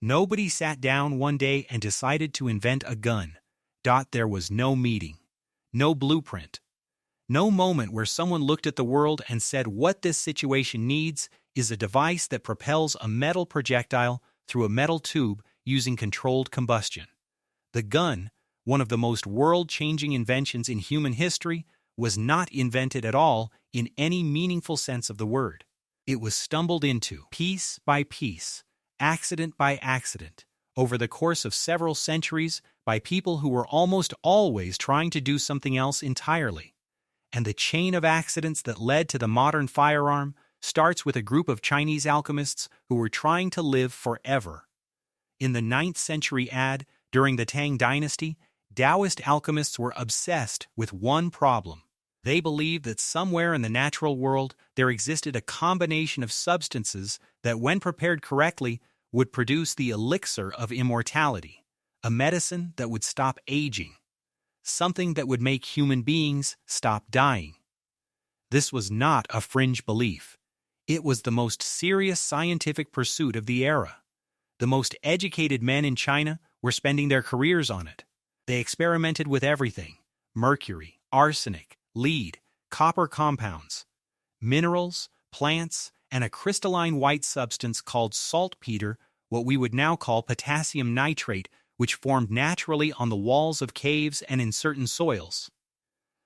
Nobody sat down one day and decided to invent a gun. There was no meeting, no blueprint, no moment where someone looked at the world and said what this situation needs is a device that propels a metal projectile through a metal tube using controlled combustion. The gun, one of the most world-changing inventions in human history, was not invented at all in any meaningful sense of the word. It was stumbled into, piece by piece, accident by accident, over the course of several centuries by people who were almost always trying to do something else entirely. And the chain of accidents that led to the modern firearm starts with a group of Chinese alchemists who were trying to live forever. In the 9th century AD, during the Tang Dynasty, Taoist alchemists were obsessed with one problem. They believed that somewhere in the natural world there existed a combination of substances that, when prepared correctly, would produce the elixir of immortality, a medicine that would stop aging, something that would make human beings stop dying. This was not a fringe belief. It was the most serious scientific pursuit of the era. The most educated men in China were spending their careers on it. They experimented with everything: mercury, arsenic, lead, copper compounds, minerals, plants, and a crystalline white substance called saltpeter, what we would now call potassium nitrate, which formed naturally on the walls of caves and in certain soils.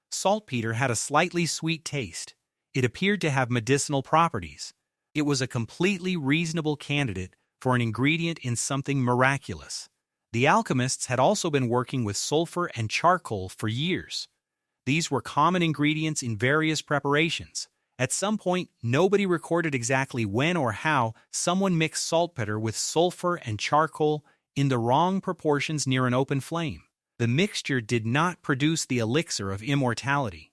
Saltpeter had a slightly sweet taste. It appeared to have medicinal properties. It was a completely reasonable candidate for an ingredient in something miraculous. The alchemists had also been working with sulfur and charcoal for years. These were common ingredients in various preparations. At some point, nobody recorded exactly when or how someone mixed saltpeter with sulfur and charcoal in the wrong proportions near an open flame. The mixture did not produce the elixir of immortality.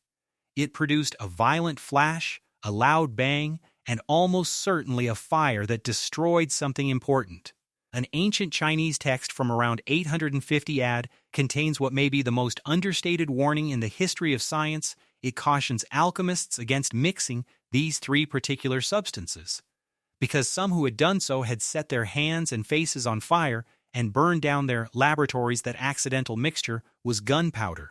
It produced a violent flash, a loud bang, and almost certainly a fire that destroyed something important. An ancient Chinese text from around 850 AD contains what may be the most understated warning in the history of science. It cautions alchemists against mixing these three particular substances, because some who had done so had set their hands and faces on fire and burned down their laboratories. That accidental mixture was gunpowder.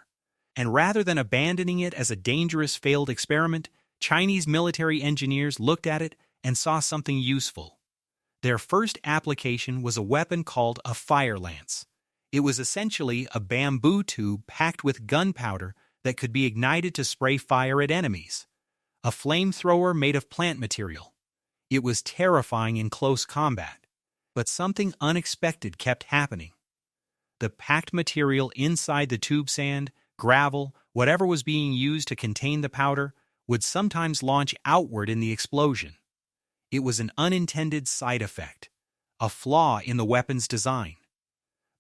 And rather than abandoning it as a dangerous failed experiment, Chinese military engineers looked at it and saw something useful. Their first application was a weapon called a fire lance. It was essentially a bamboo tube packed with gunpowder that could be ignited to spray fire at enemies. A flamethrower made of plant material. It was terrifying in close combat. But something unexpected kept happening. The packed material inside the tube, sand, gravel, whatever was being used to contain the powder, would sometimes launch outward in the explosion. It was an unintended side effect, a flaw in the weapon's design.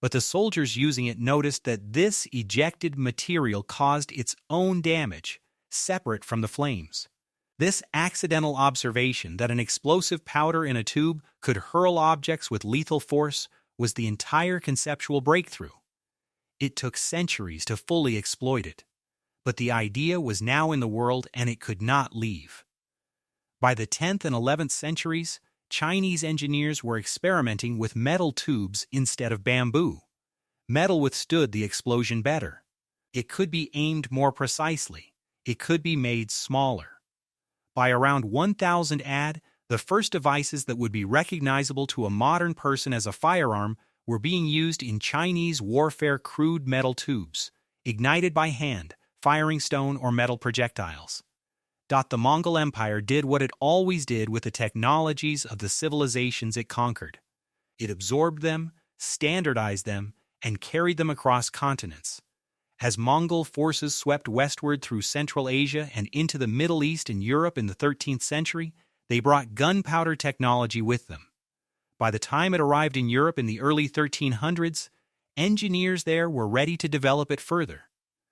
But the soldiers using it noticed that this ejected material caused its own damage, separate from the flames. This accidental observation that an explosive powder in a tube could hurl objects with lethal force was the entire conceptual breakthrough. It took centuries to fully exploit it, but the idea was now in the world and it could not leave. By the 10th and 11th centuries, Chinese engineers were experimenting with metal tubes instead of bamboo. Metal withstood the explosion better. It could be aimed more precisely. It could be made smaller. By around 1000 AD, the first devices that would be recognizable to a modern person as a firearm were being used in Chinese warfare: crude metal tubes, ignited by hand, firing stone or metal projectiles. The Mongol Empire did what it always did with the technologies of the civilizations it conquered. It absorbed them, standardized them, and carried them across continents. As Mongol forces swept westward through Central Asia and into the Middle East and Europe in the 13th century, they brought gunpowder technology with them. By the time it arrived in Europe in the early 1300s, engineers there were ready to develop it further.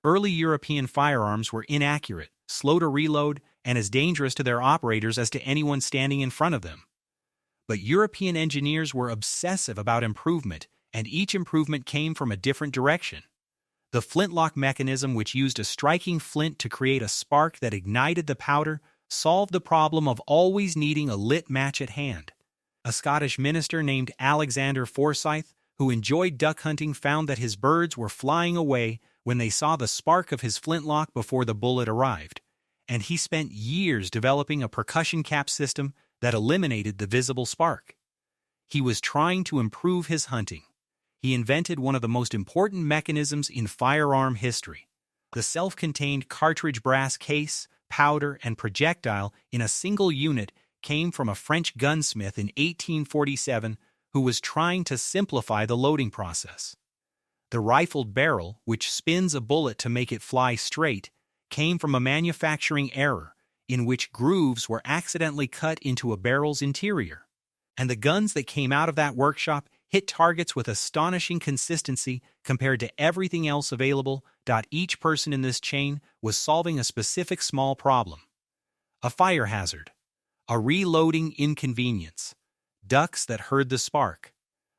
Early European firearms were inaccurate, slow to reload, and as dangerous to their operators as to anyone standing in front of them. But European engineers were obsessive about improvement, and each improvement came from a different direction. The flintlock mechanism, which used a striking flint to create a spark that ignited the powder, solved the problem of always needing a lit match at hand. A Scottish minister named Alexander Forsyth, who enjoyed duck hunting, found that his birds were flying away when they saw the spark of his flintlock before the bullet arrived, and he spent years developing a percussion cap system that eliminated the visible spark. He was trying to improve his hunting. He invented one of the most important mechanisms in firearm history. The self-contained cartridge brass case, powder, and projectile in a single unit came from a French gunsmith in 1847 who was trying to simplify the loading process. The rifled barrel, which spins a bullet to make it fly straight, came from a manufacturing error in which grooves were accidentally cut into a barrel's interior. And the guns that came out of that workshop hit targets with astonishing consistency compared to everything else available. Each person in this chain was solving a specific small problem. A fire hazard. A reloading inconvenience. Ducks that heard the spark.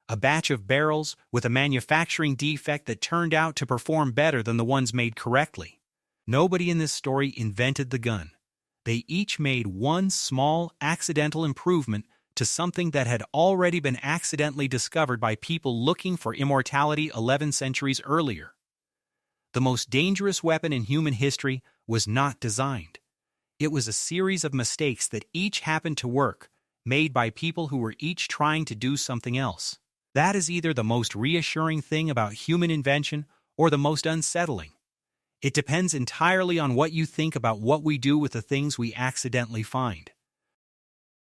A batch of barrels with a manufacturing defect that turned out to perform better than the ones made correctly. Nobody in this story invented the gun. They each made one small, accidental improvement to something that had already been accidentally discovered by people looking for immortality 11 centuries earlier. The most dangerous weapon in human history was not designed. It was a series of mistakes that each happened to work, made by people who were each trying to do something else. That is either the most reassuring thing about human invention or the most unsettling. It depends entirely on what you think about what we do with the things we accidentally find.